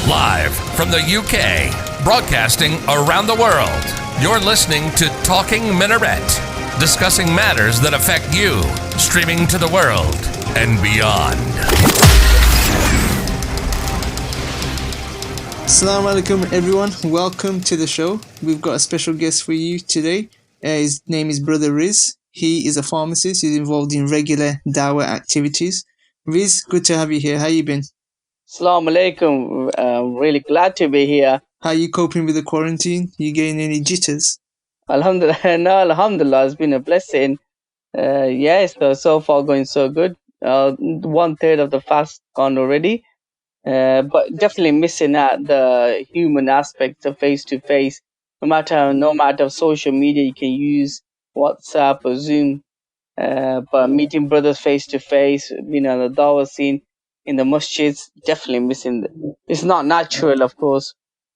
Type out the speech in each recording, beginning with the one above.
Live from the UK, broadcasting around the world. You're listening to Talking Minaret, discussing matters that affect you, streaming to the world and beyond. Assalamu alaikum everyone, welcome to the show. We've got a special guest for you today. His name is Brother Riz. He is a pharmacist. He's involved in regular dawah activities. Riz, good to have you here. How you been? Assalamu alaikum. I'm really glad to be here. How are you coping with the quarantine? You getting any jitters? Alhamdulillah, no, Alhamdulillah, it's been a blessing. So far going so good. 1/3 of the fast gone already. But definitely missing out the human aspect of face to face. No matter social media you can use, WhatsApp or Zoom. But meeting brothers face to face, the dawah scene in the masjids, definitely missing. It's not natural, of course,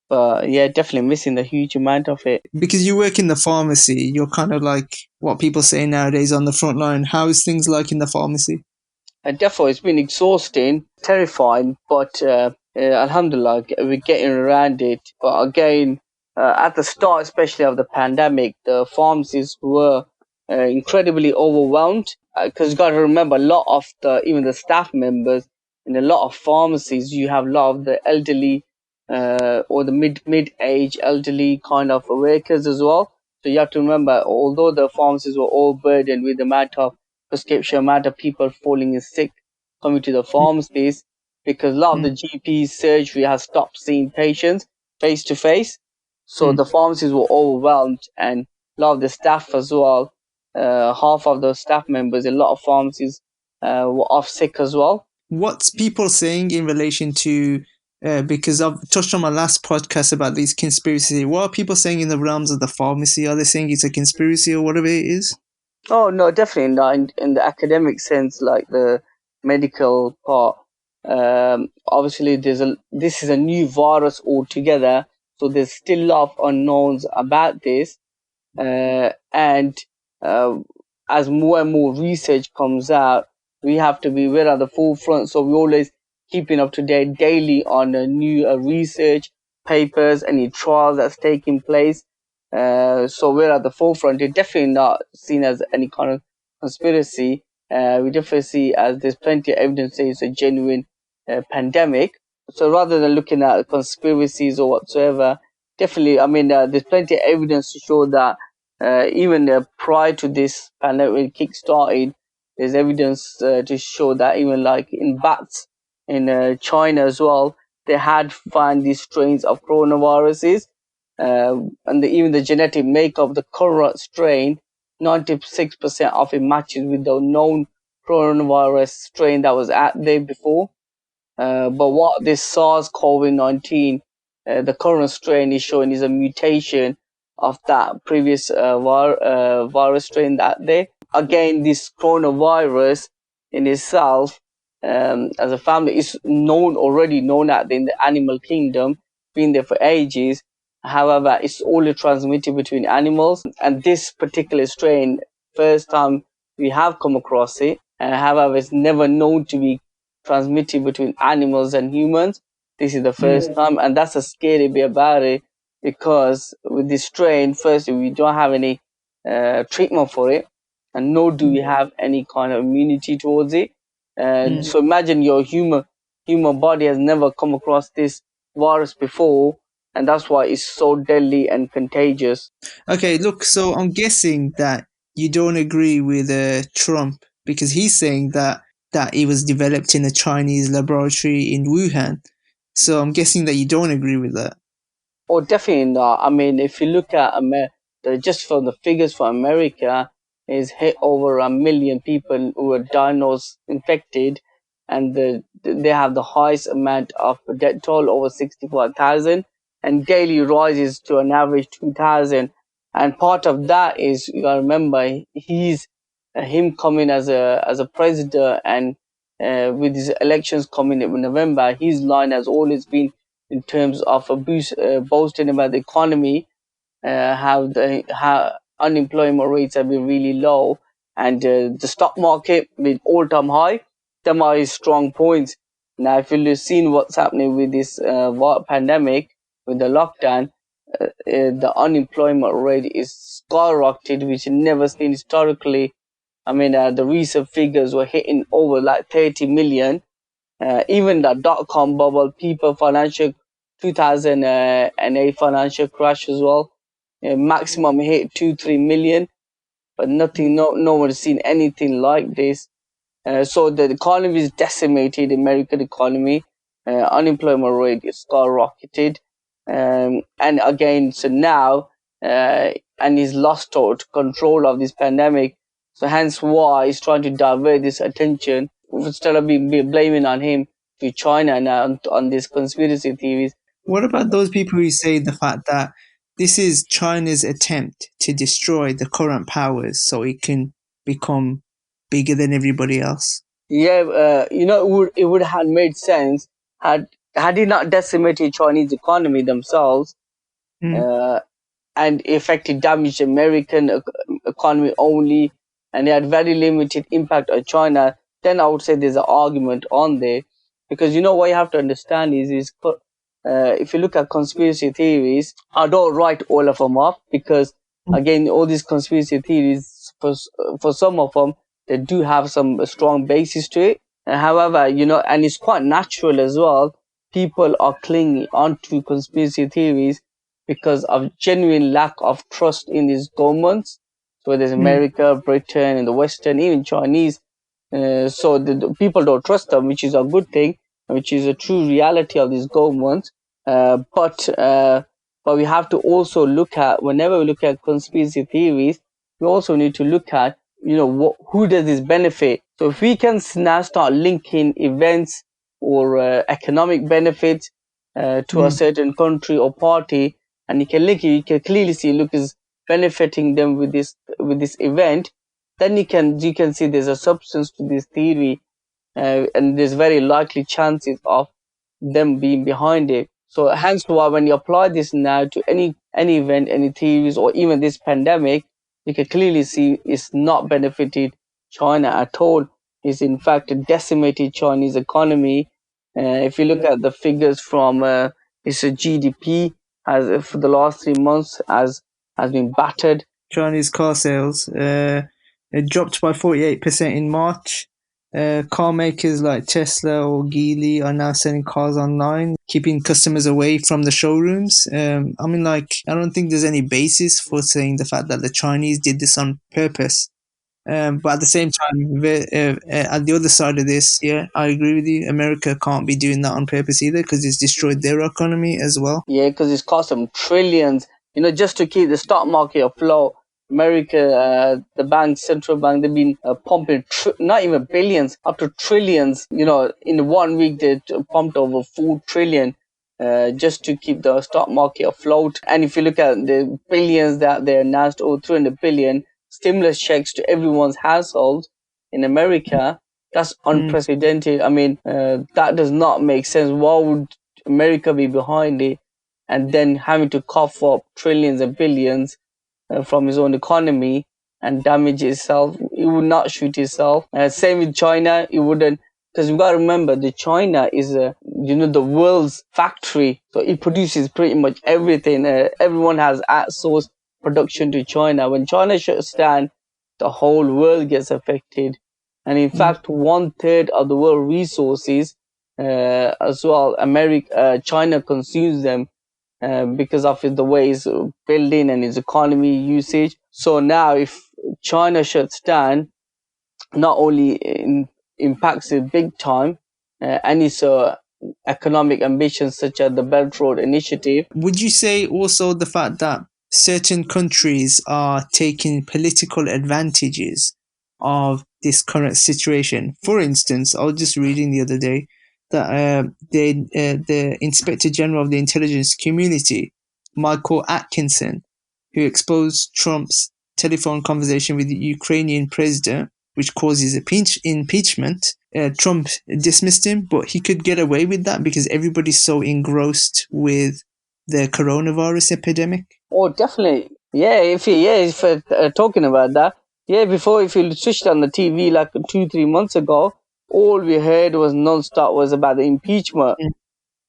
but yeah, definitely missing the huge amount of it. Because you work in the pharmacy, you're kind of like what people say nowadays on the front line. How is things like in the pharmacy? Definitely, it's been exhausting, terrifying, but alhamdulillah, we're getting around it. But again, at the start, especially of the pandemic, the pharmacies were incredibly overwhelmed because you got to remember a lot of even the staff members in a lot of pharmacies, you have a lot of the elderly or the mid-age elderly kind of workers as well. So you have to remember, although the pharmacies were all burdened with the amount of prescription, amount of people falling sick coming to the pharmacies, because a lot of the GP surgery has stopped seeing patients face to face. So the pharmacies were overwhelmed, and a lot of the staff as well. Half of the staff members in a lot of pharmacies were off sick as well. What's people saying in relation to, because I've touched on my last podcast about these conspiracies, what are people saying in the realms of the pharmacy? Are they saying it's a conspiracy or whatever it is? Oh, no, definitely not. In the academic sense, like the medical part, obviously this is a new virus altogether, so there's still a lot of unknowns about this. And as more and more research comes out, we have to be aware at the forefront. So we're always keeping up to date daily on new research papers, any trials that's taking place. So we're at the forefront. It's definitely not seen as any kind of conspiracy. We definitely see as there's plenty of evidence that it's a genuine pandemic. So rather than looking at conspiracies or whatsoever, definitely, there's plenty of evidence to show that even prior to this pandemic, when it kick-started, there's evidence to show that even like in bats in China as well, they had found these strains of coronaviruses. And even the genetic makeup of the current strain, 96% of it matches with the known coronavirus strain that was out there before. But what this SARS-CoV-19, the current strain is showing is a mutation of that previous virus strain that there. Again, this coronavirus in itself, as a family, is already known in the animal kingdom, been there for ages. However, it's only transmitted between animals, and this particular strain, first time we have come across it. However, it's never known to be transmitted between animals and humans. This is the first time, and that's a scary bit about it, because with this strain, firstly, we don't have any treatment for it, and nor do we have any kind of immunity towards it. So imagine your human body has never come across this virus before, and that's why it's so deadly and contagious. Okay, look, so I'm guessing that you don't agree with Trump, because he's saying that it was developed in a Chinese laboratory in Wuhan. So I'm guessing that you don't agree with that. Oh, definitely not. If you look at just from the figures for America, is hit over 1 million people who were diagnosed infected, and they have the highest amount of death toll, over 65,000, and daily rises to an average 2,000. And part of that is, you gotta remember, him coming as a president, and with his elections coming in November, his line has always been in terms of boasting about the economy, how unemployment rates have been really low, and the stock market with all-time high. Them are his strong points. Now, if you've seen what's happening with this pandemic, with the lockdown, the unemployment rate is skyrocketed, which never seen historically. I mean, the recent figures were hitting over like 30 million. Even the dot-com bubble, 2008 financial crash as well, maximum hit 2-3 million, but nothing, no one's seen anything like this. So the economy is decimated, American economy. Unemployment rate is skyrocketed. And again, so now, and he's lost control of this pandemic. So hence why he's trying to divert this attention, instead of being blaming on him, to China now on these conspiracy theories. What about those people who say the fact that this is China's attempt to destroy the current powers so it can become bigger than everybody else? Yeah, it would have made sense had he not decimated Chinese economy themselves, and effectively damaged American economy only, and it had very limited impact on China. Then I would say there's an argument on there, because what you have to understand is if you look at conspiracy theories, I don't write all of them off, because again, all these conspiracy theories, for some of them, they do have some strong basis to it. However, and it's quite natural as well. People are clinging onto conspiracy theories because of genuine lack of trust in these governments. So there's America, Britain, and the Western, even Chinese. So the people don't trust them, which is a good thing, which is a true reality of these governments. But we have to also look at, whenever we look at conspiracy theories, we also need to look at, who does this benefit? So if we can now start linking events or economic benefits to a certain country or party, and you can clearly see, look, is benefiting them with this event, then you can see there's a substance to this theory, and there's very likely chances of them being behind it. So hence why when you apply this now to any event, any theories, or even this pandemic, you can clearly see it's not benefited China at all. It's in fact decimated Chinese economy. If you look at the figures from its GDP, has for the last 3 months has been battered. Chinese car sales it dropped by 48% in March. Car makers like Tesla or Geely are now selling cars online, keeping customers away from the showrooms. I don't think there's any basis for saying the fact that the Chinese did this on purpose. But at the same time, at the other side of this, yeah, I agree with you. America can't be doing that on purpose either, because it's destroyed their economy as well. Yeah, because it's cost them trillions, just to keep the stock market afloat. America, the bank, central bank, they've been pumping not even billions, up to trillions. In 1 week they pumped over 4 trillion just to keep the stock market afloat. And if you look at the billions that they announced, over 300 billion stimulus checks to everyone's household in America, that's unprecedented. I mean, that does not make sense. Why would America be behind it and then having to cough up trillions and billions from his own economy and damage itself? It would not shoot itself. Same with China, it wouldn't, because you've got to remember that China is the world's factory, so it produces pretty much everything. Everyone has outsourced production to China. When China shuts down, the whole world gets affected. And in fact, 1/3 of the world resources as well, China consumes them because of the way it's building and its economy usage. So now if China shuts down, not only impacts it big time, and its economic ambitions such as the Belt Road Initiative. Would you say also the fact that certain countries are taking political advantages of this current situation? For instance, I was just reading the other day that the Inspector General of the Intelligence Community, Michael Atkinson, who exposed Trump's telephone conversation with the Ukrainian president, which causes impeachment. Trump dismissed him, but he could get away with that because everybody's so engrossed with the coronavirus epidemic. Oh, definitely. Yeah, if talking about that, yeah, before, if you switched on the TV like 2-3 months ago, all we heard was non-stop was about the impeachment.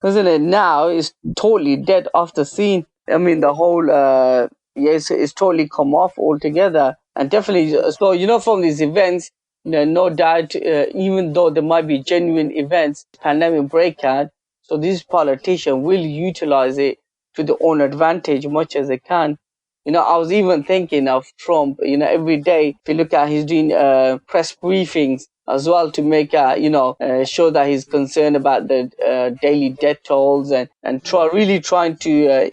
Isn't it? Now it's totally dead off the scene. I mean, the whole yes, it's totally come off altogether. And definitely, so from these events, no doubt, even though there might be genuine events, pandemic breakout, so these politicians will utilize it to their own advantage much as they can. I was even thinking of Trump. Every day, if you look at, he's doing press briefings as well to make show that he's concerned about the daily death tolls and trying to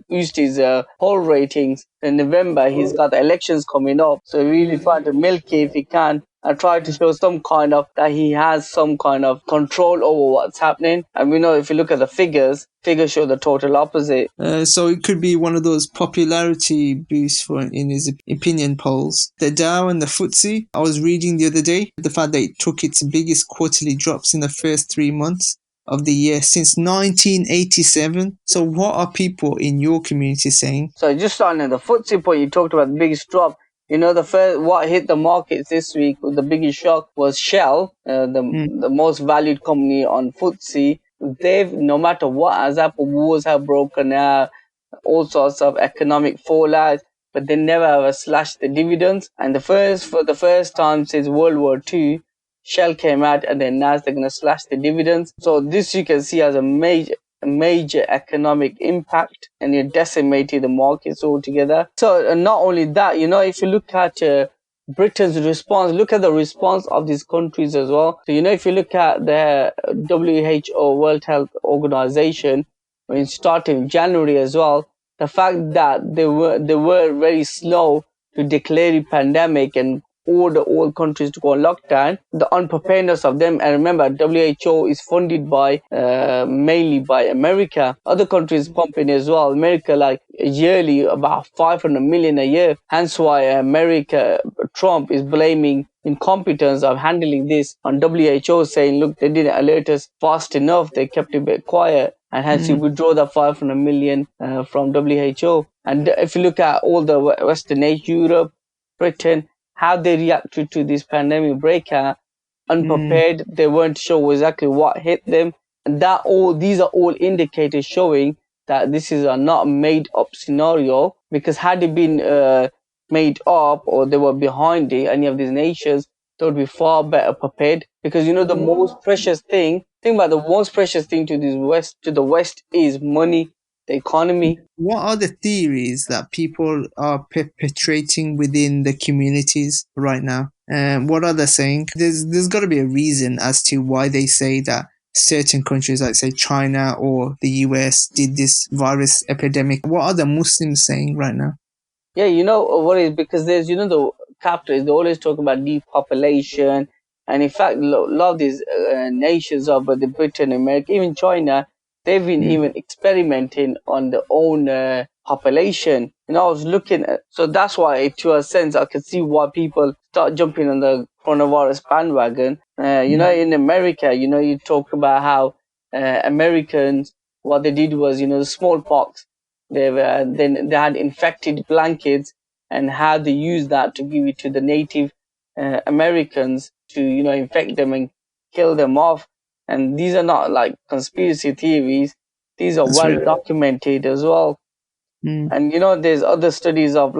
boost his poll ratings. In November, he's got the elections coming up, so really trying to milk it if he can. I try to show some kind of that he has some kind of control over what's happening. And we know if you look at the figures show the total opposite. So it could be one of those popularity boosts in his opinion polls. The Dow and the FTSE, I was reading the other day, the fact that it took its biggest quarterly drops in the first 3 months of the year since 1987. So what are people in your community saying? So just on the FTSE point, you talked about the biggest drop. What hit the markets this week with the biggest shock was Shell, the most valued company on FTSE. They've, no matter what has happened, wars have broken out, all sorts of economic fallout, but they never ever slashed the dividends. And for the first time since World War II, Shell came out and then now they're going to slash the dividends. So this you can see as a major economic impact, and it decimated the markets altogether. So not only that, if you look at Britain's response, look at the response of these countries as well. So if you look at the WHO, World Health Organization, when it started in January as well, the fact that they were very slow to declare a pandemic and order all countries to go on lockdown, the unpreparedness of them. And remember, WHO is funded by mainly by America. Other countries pumping as well. America, like yearly, about 500 million a year. Hence why Trump is blaming incompetence of handling this on WHO, saying, look, they didn't alert us fast enough. They kept it a bit quiet. And hence you withdraw the 500 million from WHO. And if you look at all the Western age, Europe, Britain, how they reacted to this pandemic breakout, unprepared. They weren't sure exactly what hit them. And these are all indicators showing that this is a not made up scenario, because had it been made up, or they were behind it, any of these nations, they would be far better prepared. Because the most precious thing, think about the most precious thing to the West is money, the economy. What are the theories that people are perpetrating within the communities right now? What are they saying? There's got to be a reason as to why they say that certain countries, like say China or the US, did this virus epidemic. What are the Muslims saying right now? Yeah, what is, because there's, the capitalists, they always talk about depopulation. And in fact, a lot of these nations of the Britain, America, even China, they've been even experimenting on their own population. I was looking at, so that's why, to a sense, I can see why people start jumping on the coronavirus bandwagon. In America, you talk about how Americans, what they did was, the smallpox. They had infected blankets, and how they used that to give it to the Native Americans to, infect them and kill them off. And these are not like conspiracy theories. These are well documented as well. And, there's other studies of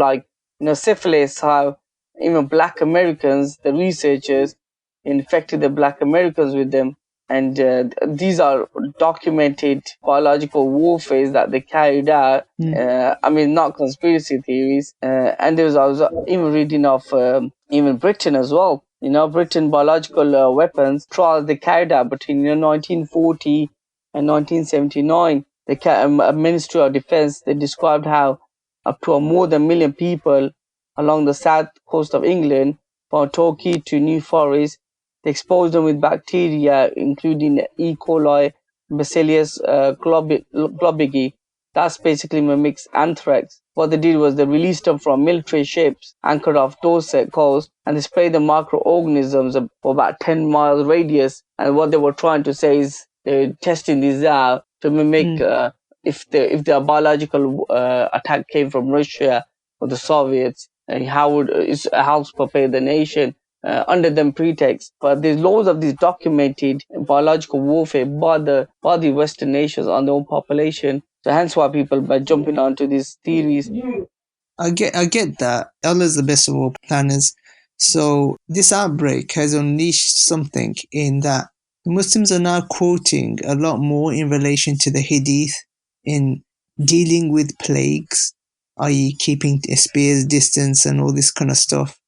syphilis, how even Black Americans, the researchers infected the Black Americans with them. And these are documented biological warfare that they carried out. Not conspiracy theories. And I was even reading of even Britain as well. Britain biological weapons trials they carried out between 1940 and 1979. The Ministry of Defense, they described how up to more than 1 million people along the south coast of England, from Torquay to New Forest, they exposed them with bacteria, including E. coli, Bacillus globigi. That's basically mimics anthrax. What they did was they released them from military ships anchored off Dorset coast, and they sprayed the microorganisms for about 10 miles radius. And what they were trying to say is they're testing these out to mimic if the biological attack came from Russia or the Soviets, and how would it helps prepare the nation. under them pretext. But there's loads of these documented biological warfare by the Western nations on their own population. So hence why people by jumping onto these theories. I get that. Allah's the best of all planners. So this outbreak has unleashed something in that Muslims are now quoting a lot more in relation to the Hadith in dealing with plagues, i.e., keeping a spear's distance and all this kind of stuff.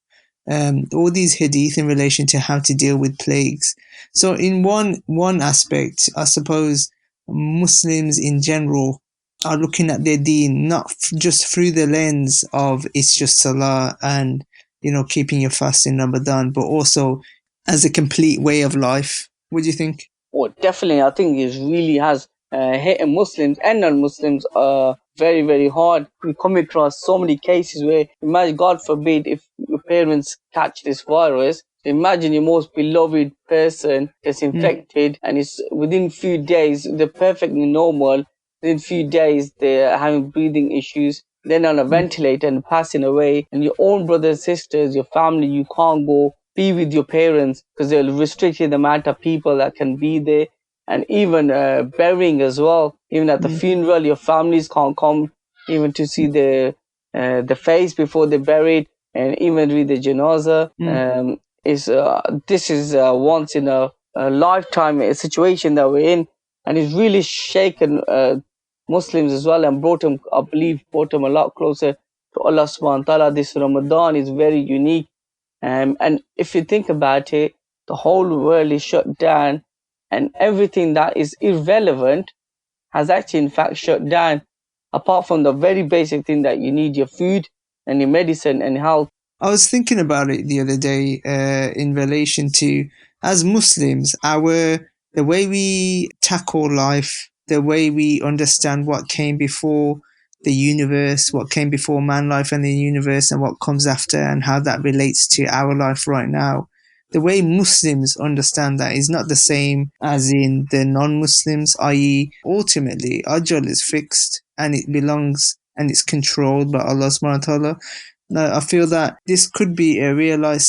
All these Hadith in relation to how to deal with plagues. So in one aspect, I suppose Muslims in general are looking at their deen not just through the lens of it's just salah and keeping your fast in Ramadan, but also as a complete way of life. What do you think? Oh, definitely. I think it really has hit Muslims and non-Muslims very, very hard. We come across so many cases where, imagine, God forbid, if your parents catch this virus, imagine your most beloved person gets infected and it's within few days, they're perfectly normal. Within few days, they're having breathing issues. Then on a ventilator and passing away. And your own brothers, sisters, your family, you can't go be with your parents because they'll restrict the amount of people that can be there. And even burying as well. Even at the funeral, your families can't come even to see the face before they're buried, and even read the janazah. This is once in a lifetime situation that we're in, and it's really shaken Muslims as well and brought them a lot closer to Allah subhanahu wa ta'ala. This Ramadan is very unique. And if you think about it, the whole world is shut down, and everything that is irrelevant has actually in fact shut down, apart from the very basic thing that you need, your food and your medicine and health. I was thinking about it the other day in relation to, as Muslims, the way we tackle life, the way we understand what came before the universe, what came before man life and the universe, and what comes after, and how that relates to our life right now. The way Muslims understand that is not the same as in the non-Muslims, i.e., ultimately, Ajal is fixed and it belongs and it's controlled by Allah subhanahu wa ta'ala. Now, I feel that this could be a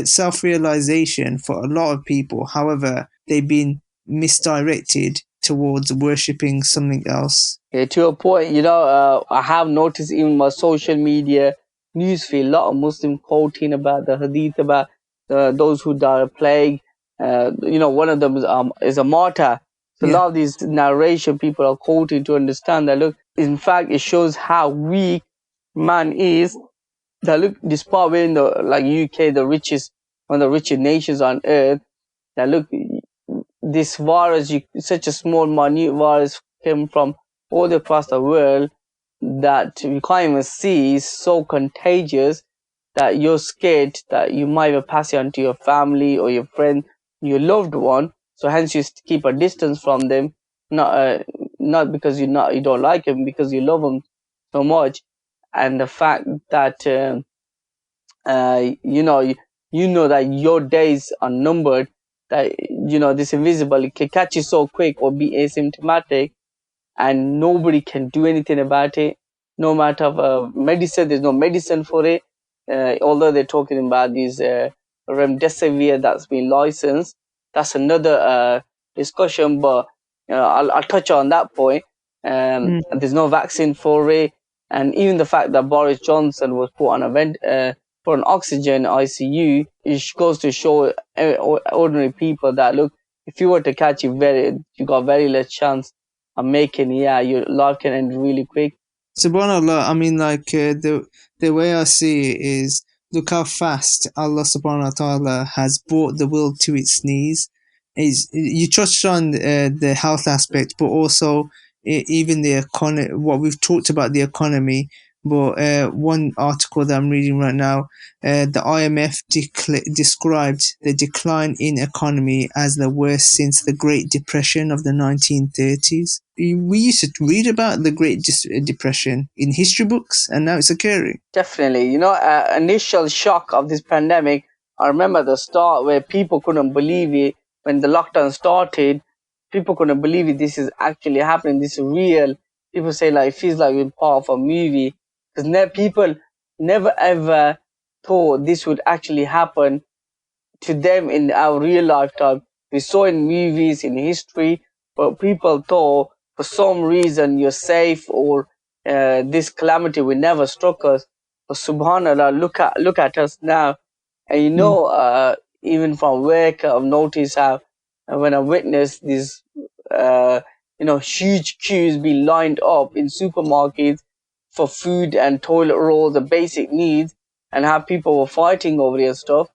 self-realization for a lot of people. However, they've been misdirected towards worshipping something else. Yeah, to a point, I have noticed even my social media newsfeed, a lot of Muslim quoting about the hadith about those who die of plague. One of them is a martyr. So a lot of these narration people are quoting to understand that, look, in fact, it shows how weak man is. That, look, despite being the UK, one of the richest nations on earth, that, look, this virus, such a small, minute virus came from all across the world that you can't even see, is so contagious that you're scared that you might even pass it on to your family or your friend, your loved one. So hence you keep a distance from them, not because you don't like them, because you love them so much. And the fact that you know that your days are numbered, that this invisible, it can catch you so quick or be asymptomatic, and nobody can do anything about it. No matter of medicine, there's no medicine for it. Although they're talking about these remdesivir that's been licensed, that's another discussion. But I'll touch on that point. There's no vaccine for it, and even the fact that Boris Johnson was put on for an oxygen ICU, it goes to show ordinary people that, look, if you were to catch it, you got very less chance of making your life can end really quick. Subhanallah, I mean, the way I see it is, look how fast Allah subhanahu wa ta'ala has brought the world to its knees. You touched on the health aspect, but also even the economy, what we've talked about the economy. But one article that I'm reading right now, the IMF described the decline in economy as the worst since the Great Depression of the 1930s. We used to read about the Great Depression in history books, and now it's occurring. Definitely. Initial shock of this pandemic, I remember the start where people couldn't believe it. When the lockdown started, people couldn't believe it. This is actually happening. This is real. People say, it feels like we're part of a movie. Because people never ever thought this would actually happen. to them in our real lifetime. We saw in movies, in history, but people thought for some reason you're safe, or this calamity will never struck us. But subhanallah, look at us now. And Mm, even from work, I've noticed how when I witnessed these, uh, huge queues being lined up in supermarkets for food and toilet rolls, the basic needs, and how people were fighting over their stuff.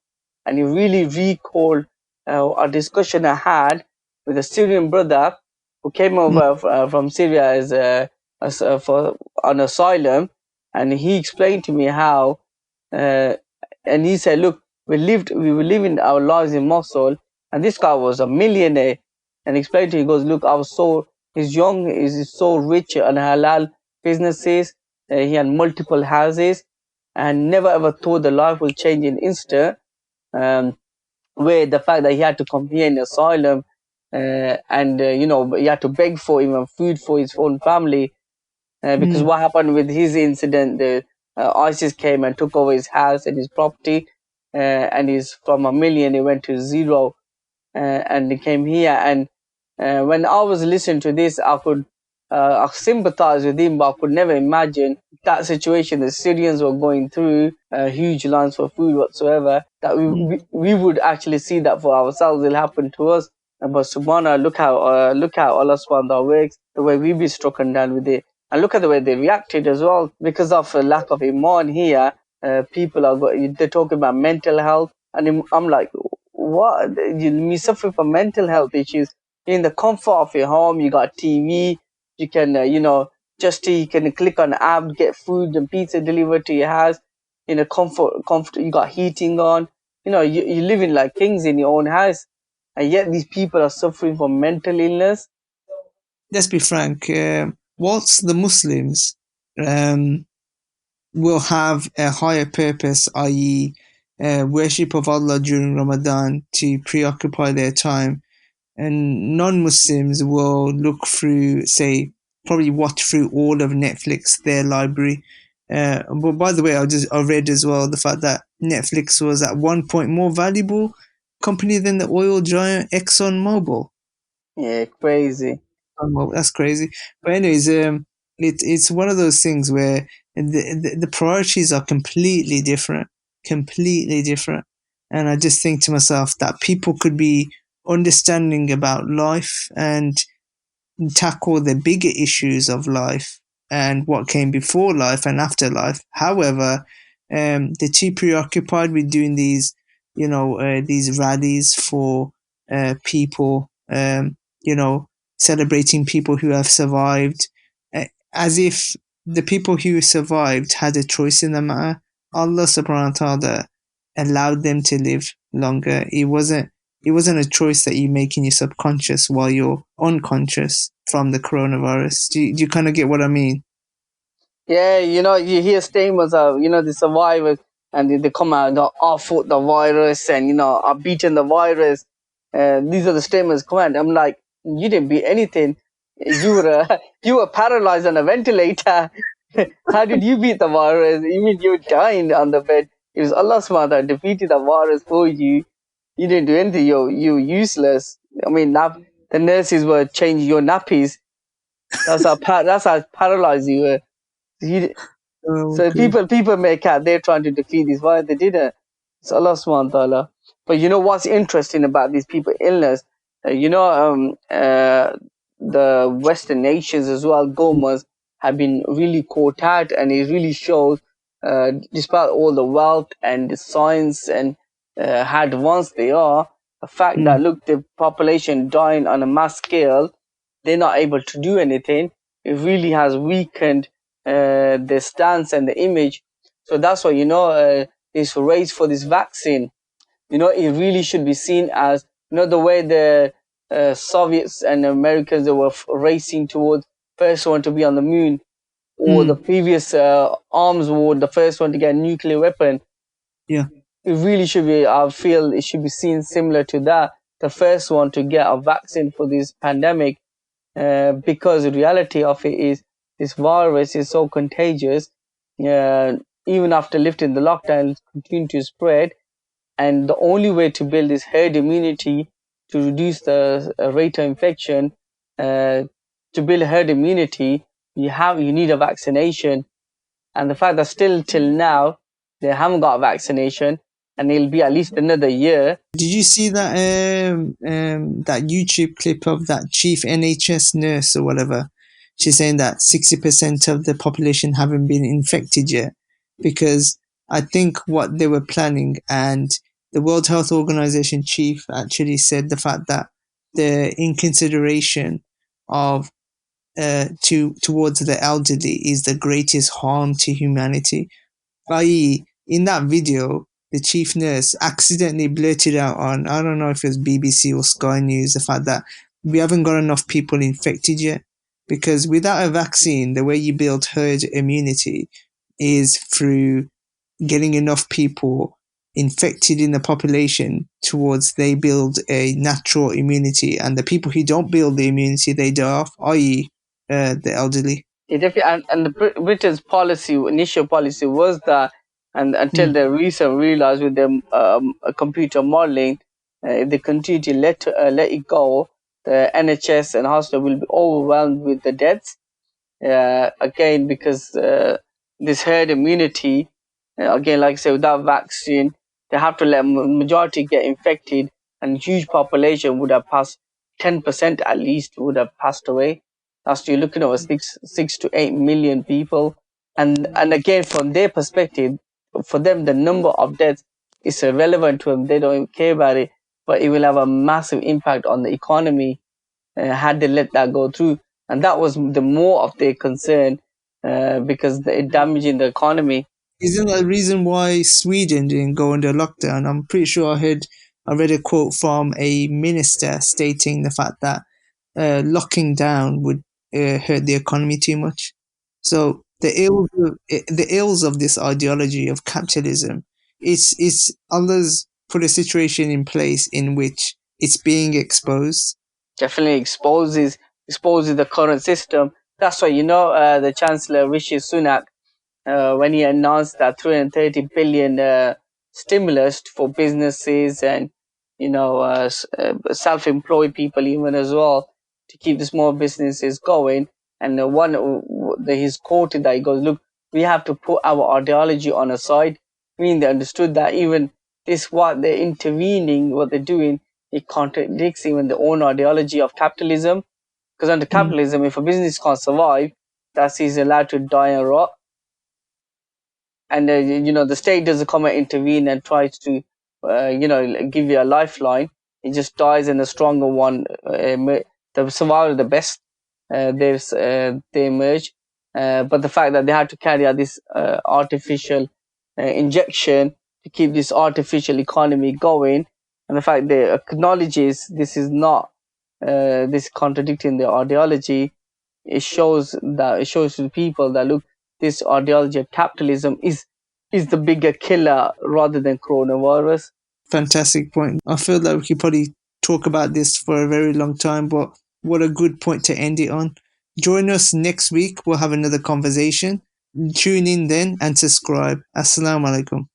And it really recalled a discussion I had with a Syrian brother who came mm, over from Syria for on asylum, and he explained to me how, uh, and he said, "Look, we were living our lives in Mosul, and this guy was a millionaire." And explained to me, he goes, "Look, he's young, he's so rich on halal businesses. He had multiple houses, and never ever thought the life will change in instant." Um, where the fact that he had to come here in asylum, and he had to beg for even food for his own family, because mm, what happened with his incident, the ISIS came and took over his house and his property, and he's from a million, he went to zero, and he came here. And when I was listening to this, I sympathize with him, but I could never imagine that situation the Syrians were going through, huge lines for food whatsoever, that mm. we would actually see that for ourselves. It'll happen to us. But subhanAllah, look how Allah subhanahu wa ta'ala works, the way we be strucken down with it. And look at the way they reacted as well. Because of a lack of iman here, people they're talking about mental health. And I'm like, what? Me suffering from mental health issues in the comfort of your home. You got TV. You can, you can click on an app, get food and pizza delivered to your house in a comfort. You got heating on. You're living like kings in your own house. And yet these people are suffering from mental illness. Let's be frank. Whilst the Muslims um, will have a higher purpose, i.e., worship of Allah during Ramadan to preoccupy their time, and non-Muslims will look through, say, probably watch through all of Netflix, their library. But by the way, I read as well the fact that Netflix was at one point more valuable company than the oil giant ExxonMobil. Yeah, crazy. That's crazy. But anyways, it's one of those things where the priorities are completely different. And I just think to myself that people could be understanding about life and tackle the bigger issues of life and what came before life and after life. However, they're too preoccupied with doing these rallies for people, celebrating people who have survived, as if the people who survived had a choice in the matter. Allah subhanahu wa ta'ala allowed them to live longer. It wasn't a choice that you make in your subconscious while you're unconscious from the coronavirus. Do you kind of get what I mean? Yeah, you hear statements of, the survivors, and they come out, I fought the virus, and, I beaten the virus. These are the statements come out. I'm like, you didn't beat anything. You were paralyzed on a ventilator. How did you beat the virus? You mean you were dying on the bed? It was Allah subhanahu wa ta'ala defeated the virus for you. You didn't do anything. You useless. I mean, the nurses were changing your nappies. That's how paralyzed you were. He, Oh, so okay. people make out they're trying to defeat this. Why they didn't? It's Allah subhanahu wa ta'ala. But you know what's interesting about these people illness? The Western nations as well, governments have been really caught out, and it really shows, despite all the wealth and the science and how advanced they are, the fact that Mm, look, the population dying on a mass scale, they're not able to do anything. It really has weakened the stance and the image. So that's why, this race for this vaccine, it really should be seen as, the way the Soviets and Americans, they were racing towards first one to be on the moon, or the mm, previous arms war, the first one to get a nuclear weapon. yeah. It really should be, I feel it should be seen similar to that. The first one to get a vaccine for this pandemic, because the reality of it is this virus is so contagious. Even after lifting the lockdown, it's continuing to spread, And the only way to build this herd immunity to reduce the rate of infection, to build herd immunity, you need a vaccination. And the fact that still till now they haven't got a vaccination, and it'll be at least another year. Did you see that that YouTube clip of that chief NHS nurse or whatever? She's saying that 60% of the population haven't been infected yet, because I think what they were planning, and the World Health Organization chief actually said the fact that the in consideration of towards the elderly is the greatest harm to humanity. I.e., in that video, the chief nurse accidentally blurted out on, I don't know if it was BBC or Sky News, the fact that we haven't got enough people infected yet. Because without a vaccine, the way you build herd immunity is through getting enough people infected in the population towards they build a natural immunity, and the people who don't build the immunity, they die off, i.e., the elderly. And the Britain's policy, initial policy, was that, and until they recently realized with their computer modeling, if they continue to let it go, the NHS and hospital will be overwhelmed with the deaths. Again, because this herd immunity, again, like I said, without vaccine, they have to let majority get infected, and huge population would have passed 10% at least would have passed away. That's you're looking over 6 to 8 million people, and again, from their perspective, for them the number of deaths is irrelevant to them. They don't even care about it, but it will have a massive impact on the economy had they let that go through. And that was the more of their concern, because it's damaging the economy. Isn't that the reason why Sweden didn't go under lockdown? I'm pretty sure I read a quote from a minister stating the fact that locking down would hurt the economy too much. So the ills of this ideology of capitalism, it's Allah's put a situation in place in which it's being exposed. Definitely exposes the current system. That's why the Chancellor Rishi Sunak, when he announced that 330 billion stimulus for businesses and self-employed people even as well, to keep the small businesses going. And his quoted that he goes, look, we have to put our ideology on a side. Meaning they understood that even this, what they're intervening, what they're doing, it contradicts even the own ideology of capitalism. Because under capitalism, if a business can't survive, that is allowed to die and rot. And the state doesn't come and intervene and tries to give you a lifeline. It just dies, and the stronger one, the survivor, the best, they emerge. But the fact that they had to carry out this artificial injection to keep this artificial economy going, and the fact they acknowledges this is not this contradicting their ideology, it shows to the people that, look, this ideology of capitalism is the bigger killer rather than coronavirus. Fantastic point. I feel that we could probably talk about this for a very long time, but what a good point to end it on. Join us next week. We'll have another conversation. Tune in then and subscribe. Assalamu alaikum.